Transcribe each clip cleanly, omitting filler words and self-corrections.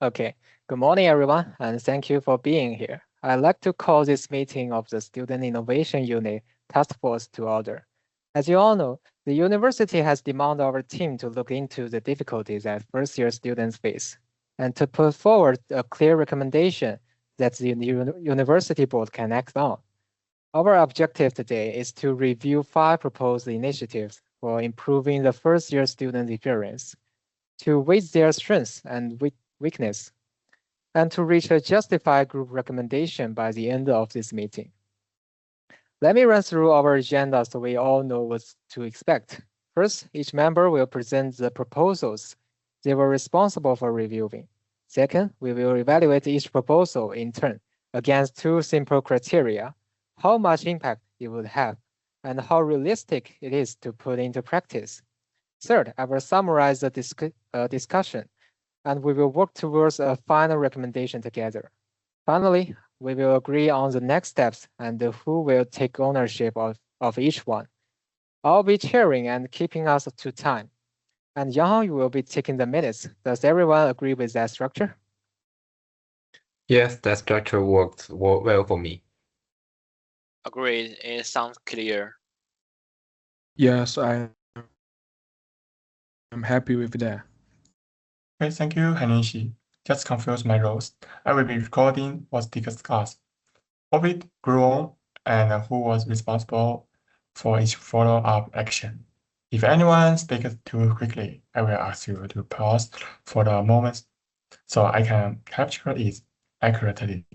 Okay, good morning, everyone, and thank you for being here. I'd like to call this meeting of the Student Innovation Unit Task Force to order. As you all know, the university has demanded our team to look into the difficulties that first-year students face and to put forward a clear recommendation that the university board can act on. Our objective today is to review 5 proposed initiatives for improving the first-year student experience, to weight their strengths and weakness, and to reach a justified group recommendation by the end of this meeting. Let me run through our agenda so we all know what to expect. First, each member will present the proposals they were responsible for reviewing. Second, we will evaluate each proposal in turn against 2 simple criteria: how much impact it would have and how realistic it is to put into practice. Third, I will summarize the discussion, and we will work towards a final recommendation together. Finally, we will agree on the next steps and who will take ownership of each one. I'll be chairing and keeping us to time, and Yang you will be taking the minutes. Does everyone agree with that structure? Yes, that structure worked well for me. Agreed, it sounds clear. Yes, I'm happy with that. Okay, thank you, Hanishi. Just confuse my roles. I will be recording what's discussed. How it grew on and who was responsible for each follow-up action. If anyone speaks too quickly, I will ask you to pause for the moment so I can capture it accurately.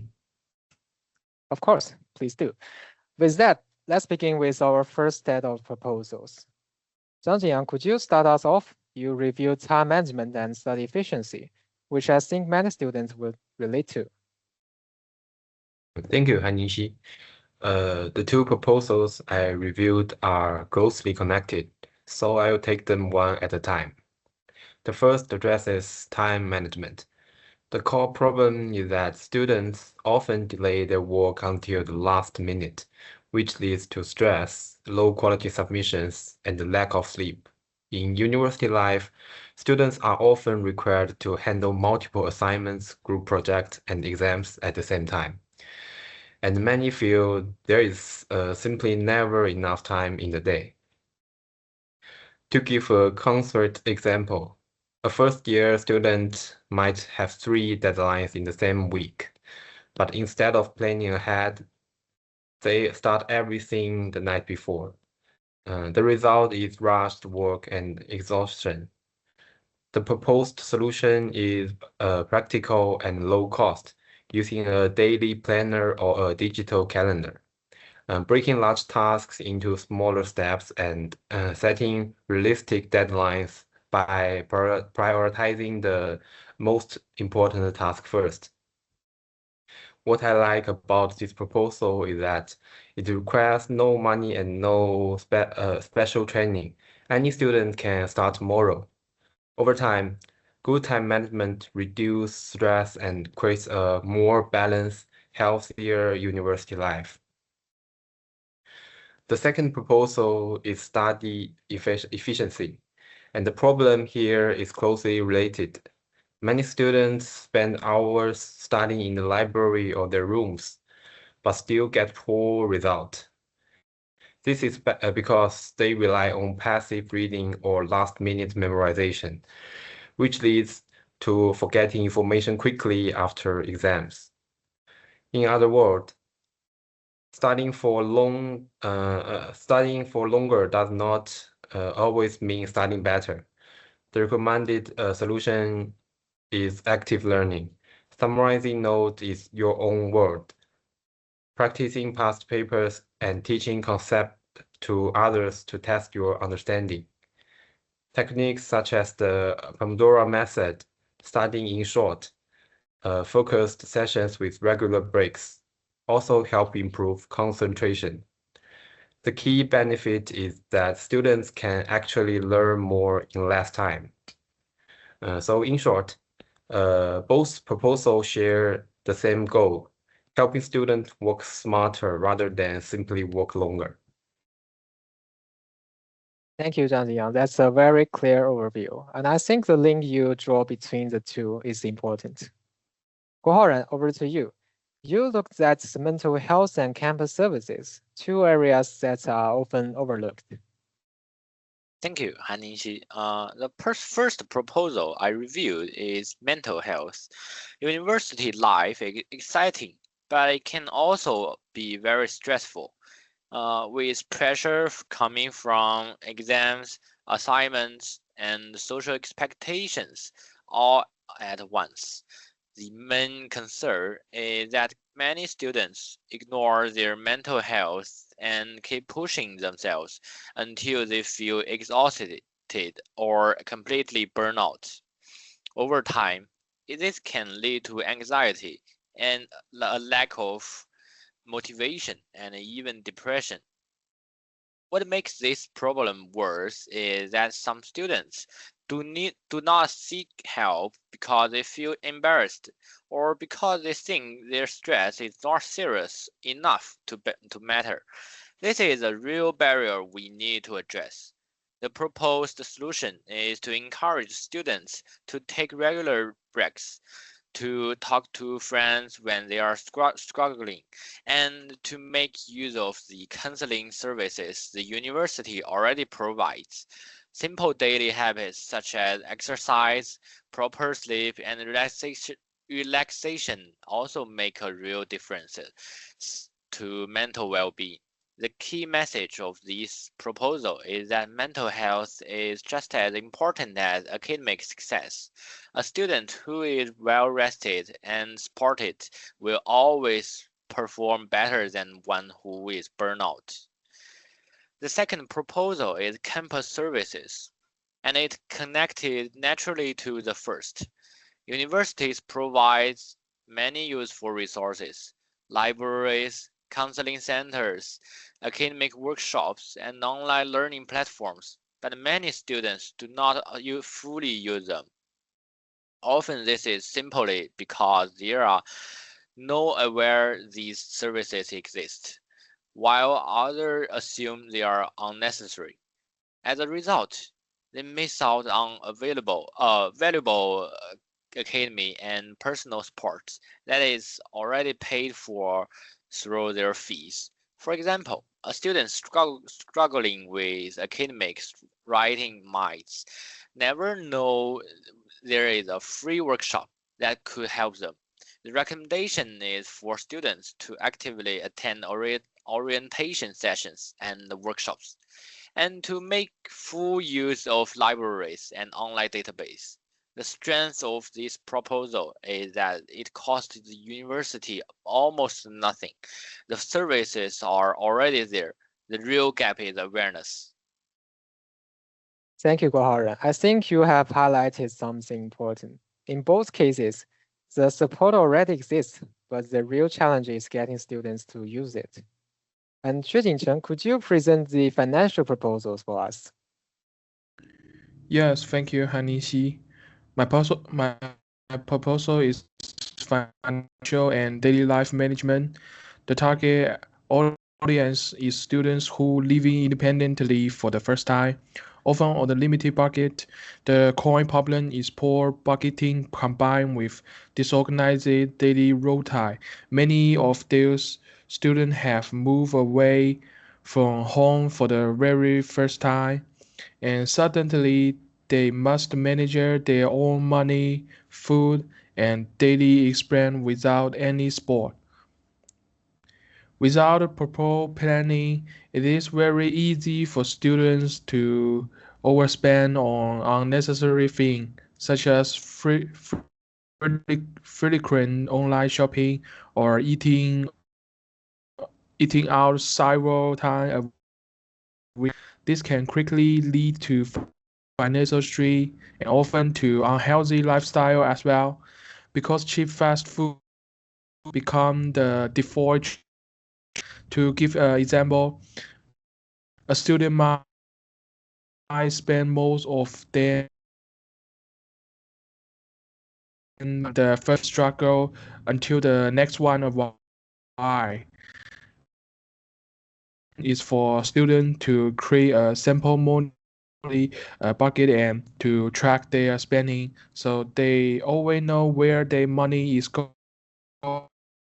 Of course, please do. With that, let's begin with our first set of proposals. Zhang Jinyang, could you start us off? You reviewed time management and study efficiency, which I think many students would relate to. Thank you, Hanishi. The 2 proposals I reviewed are closely connected, so I will take them one at a time. The first addresses time management. The core problem is that students often delay their work until the last minute, which leads to stress, low-quality submissions, and the lack of sleep. In university life, students are often required to handle multiple assignments, group projects, and exams at the same time. And many feel there is simply never enough time in the day. To give a concrete example, a first-year student might have 3 deadlines in the same week, but instead of planning ahead, they start everything the night before. The result is rushed work and exhaustion. The proposed solution is practical and low cost, using a daily planner or a digital calendar. Breaking large tasks into smaller steps and setting realistic deadlines by prioritizing the most important task first. What I like about this proposal is that it requires no money and no special training. Any student can start tomorrow. Over time, good time management reduces stress and creates a more balanced, healthier university life. The second proposal is study efficiency, and the problem here is closely related. Many students spend hours studying in the library or their rooms, but still get poor result. This is because they rely on passive reading or last-minute memorization, which leads to forgetting information quickly after exams. In other words, studying for longer does not always mean studying better. The recommended solution is active learning. Summarizing notes is your own word. Practicing past papers and teaching concept to others to test your understanding. Techniques such as the Pomodoro method, studying in short, focused sessions with regular breaks, also help improve concentration. The key benefit is that students can actually learn more in less time. So in short, both proposals share the same goal, helping students work smarter rather than simply work longer. Thank you, Zhang Jingyang. That's a very clear overview. And I think the link you draw between the two is important. Guo Haoran, over to you. You looked at mental health and campus services, two areas that are often overlooked. Thank you, Han Ningxi. The first proposal I reviewed is mental health. University life is exciting, but it can also be very stressful, with pressure coming from exams, assignments, and social expectations all at once. The main concern is that many students ignore their mental health and keep pushing themselves until they feel exhausted or completely burn out. Over time, this can lead to anxiety and a lack of motivation and even depression. What makes this problem worse is that some students do not seek help because they feel embarrassed or because they think their stress is not serious enough to matter. This is a real barrier we need to address. The proposed solution is to encourage students to take regular breaks, to talk to friends when they are struggling, and to make use of the counseling services the university already provides. Simple daily habits such as exercise, proper sleep, and relaxation also make a real difference to mental well-being. The key message of this proposal is that mental health is just as important as academic success. A student who is well rested and supported will always perform better than one who is burnout. The second proposal is campus services, and it connected naturally to the first. Universities provide many useful resources, libraries, counseling centers, academic workshops, and online learning platforms, but many students do not fully use them. Often this is simply because there are no aware these services exist, while others assume they are unnecessary. As a result, they miss out on valuable academy and personal support that is already paid for through their fees. For example, a student struggling with academics writing might never know there is a free workshop that could help them. The recommendation is for students to actively attend orientation sessions and workshops, and to make full use of libraries and online database. The strength of this proposal is that it costs the university almost nothing. The services are already there. The real gap is awareness. Thank you, Guo Haoran. I think you have highlighted something important. In both cases, the support already exists, but the real challenge is getting students to use it. And Xue Jingcheng, could you present the financial proposals for us? Yes, thank you, Han Ningxi. My proposal is financial and daily life management. The target audience is students who living independently for the first time, often on a limited budget. The core problem is poor budgeting combined with disorganized daily routine. Many of those students have moved away from home for the very first time, and suddenly they must manage their own money, food, and daily expense without any support. Without proper planning, it is very easy for students to overspend on unnecessary things such as frequent online shopping or eating out several times a week. This can quickly lead to financial stress and often to unhealthy lifestyle as well, because cheap fast food become the default. To give an example, a student might spend most of their in the first struggle until the next one arrives. Is for students to create a simple morning budget and to track their spending, so they always know where their money is going.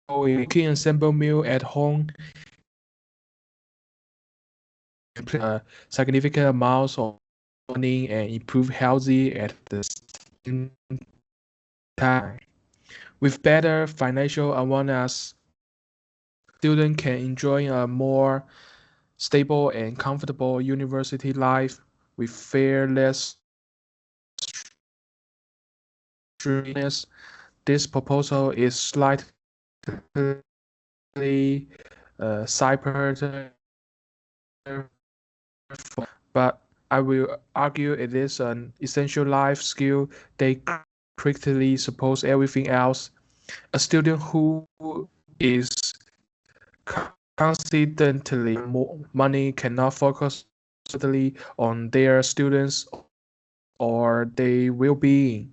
Cooking a simple meal at home, significant amounts of money and improve healthy at the same time. With better financial awareness, students can enjoy a more stable and comfortable university life with far less stress. This proposal is slightly cyber, but I will argue it is an essential life skill. They critically suppose everything else. A student who is constantly more money cannot focus totally on their students or their well-being.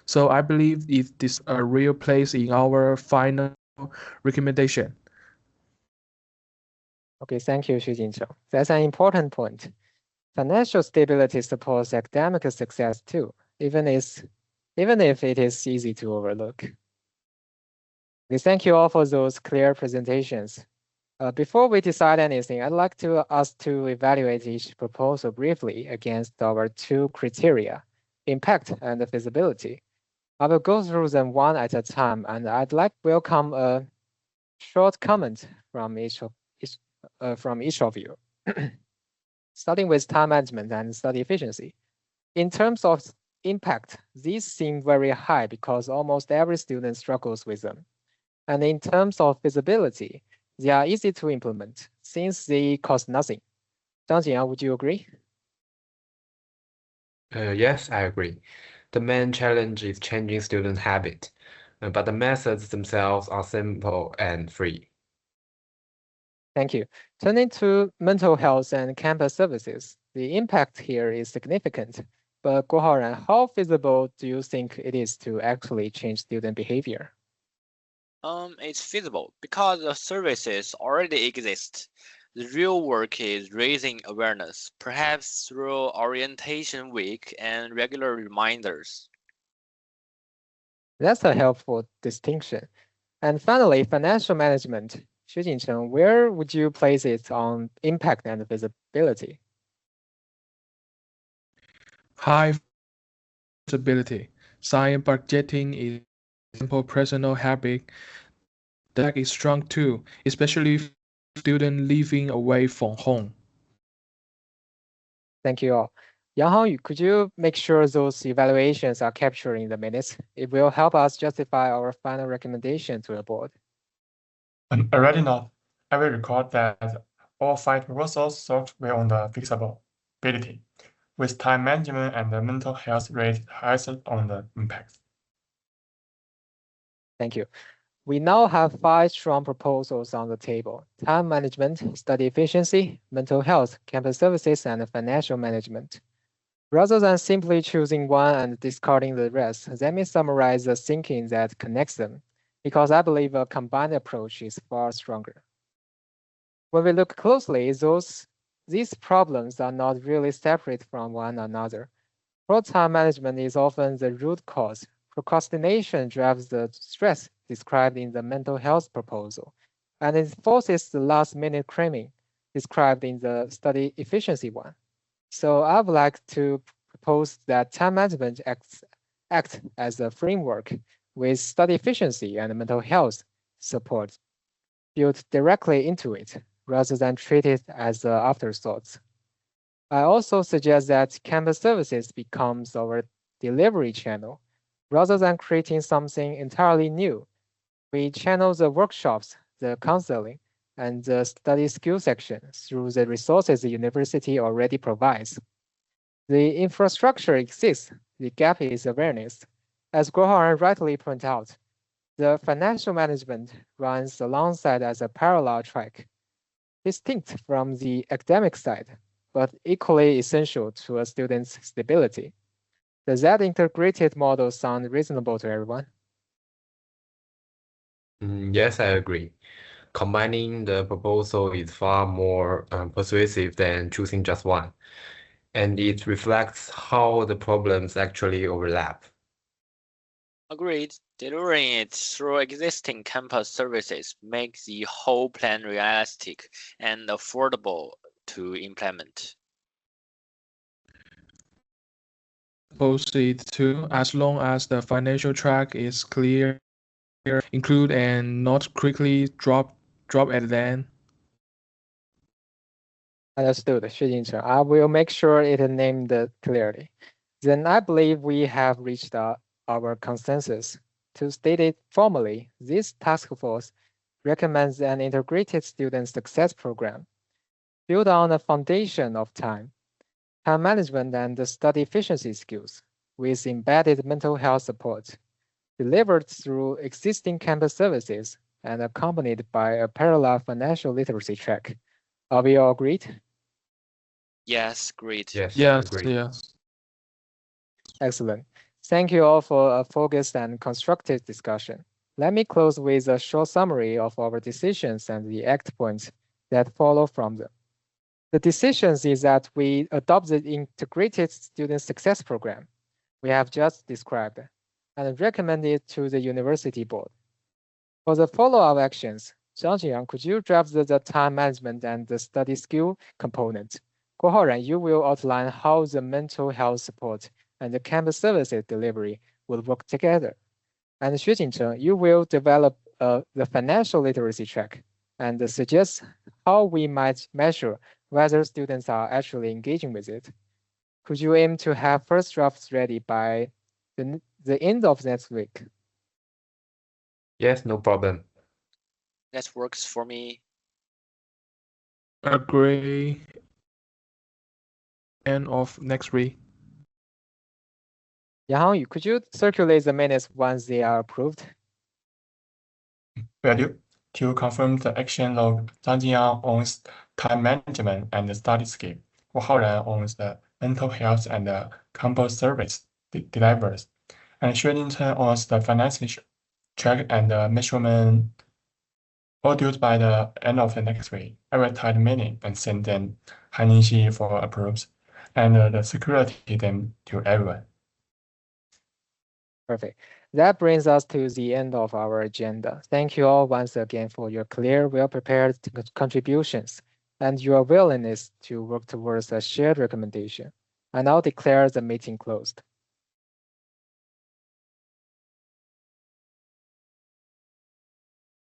So I believe it is a real place in our final recommendation. Okay, thank you, Xu Jincheng. That's an important point. Financial stability supports academic success too, even if it is easy to overlook. Okay, thank you all for those clear presentations. Before we decide anything, I'd like to us to evaluate each proposal briefly against our two criteria, impact and feasibility. I will go through them one at a time, and I'd like to welcome a short comment from each of you. Starting with time management and study efficiency. In terms of impact, these seem very high because almost every student struggles with them. And in terms of feasibility, they are easy to implement since they cost nothing. Zhang Jinyang, would you agree? Yes, I agree. The main challenge is changing student habit, but the methods themselves are simple and free. Thank you. Turning to mental health and campus services, the impact here is significant. But Guo Haoran, how feasible do you think it is to actually change student behavior? It's feasible because the services already exist. The real work is raising awareness, perhaps through orientation week and regular reminders. That's a helpful distinction. And finally, financial management. Xu Jincheng, where would you place it on impact and visibility? High feasibility. Science budgeting is a simple personal habit that is strong too, especially for students living away from home. Thank you all. Yang Hangyu, could you make sure those evaluations are captured in the minutes? It will help us justify our final recommendation to the board. Already not. I will record that all 5 proposals solved well on the feasibility, with time management and the mental health rated highest on the impact. Thank you. We now have 5 strong proposals on the table: time management, study efficiency, mental health, campus services, and financial management. Rather than simply choosing one and discarding the rest, let me summarize the thinking that connects them, because I believe a combined approach is far stronger. When we look closely, these problems are not really separate from one another. Poor time management is often the root cause. Procrastination drives the stress described in the mental health proposal, and it forces the last-minute cramming described in the study efficiency one. So I would like to propose that time management act as a framework with study efficiency and mental health support built directly into it, rather than treat it as an afterthought. I also suggest that campus services becomes our delivery channel. Rather than creating something entirely new, we channel the workshops, the counseling, and the study skill section through the resources the university already provides. The infrastructure exists, the gap is awareness. As Guo Haoran rightly pointed out, the financial management runs alongside as a parallel track, distinct from the academic side, but equally essential to a student's stability. Does that integrated model sound reasonable to everyone? Yes, I agree. Combining the proposal is far more persuasive than choosing just one. and it reflects how the problems actually overlap. Agreed. Delivering it through existing campus services makes the whole plan realistic and affordable to implement. Proceed to, as long as the financial track is clear, include and not quickly drop at the end. Understood, Xu Jingcheng. I will make sure it is named clearly. Then I believe we have reached our consensus. To state it formally, this task force recommends an integrated student success program built on a foundation of time management and study efficiency skills with embedded mental health support delivered through existing campus services and accompanied by a parallel financial literacy track. Are we all agreed? Yes, great. Yes, Yes, agreed. yes. Excellent. Thank you all for a focused and constructive discussion. Let me close with a short summary of our decisions and the act points that follow from them. The decisions is that we adopt the integrated student success program we have just described and recommend it to the university board. For the follow-up actions, Zhang Jingyang, could you draft the time management and the study skill component? Guo Haoran, you will outline how the mental health support and the campus services delivery will work together. And Xu Jingcheng, you will develop the financial literacy track and suggest how we might measure whether students are actually engaging with it. Could you aim to have first drafts ready by the end of next week? Yes, no problem. That works for me. Agree. End of next week. Yang Hangyu, could you circulate the minutes once they are approved? Value to confirm the action of Zhang Jingyang on time management and study skill. Guo Haoran on the mental health and campus service delivers. And Xu Jingcheng on the financial track and measurement. All due by the end of the next week. I will type the meeting and send them Han Ningxi for approves and the security them to everyone. Perfect. That brings us to the end of our agenda. Thank you all once again for your clear, well-prepared contributions and your willingness to work towards a shared recommendation. I now declare the meeting closed.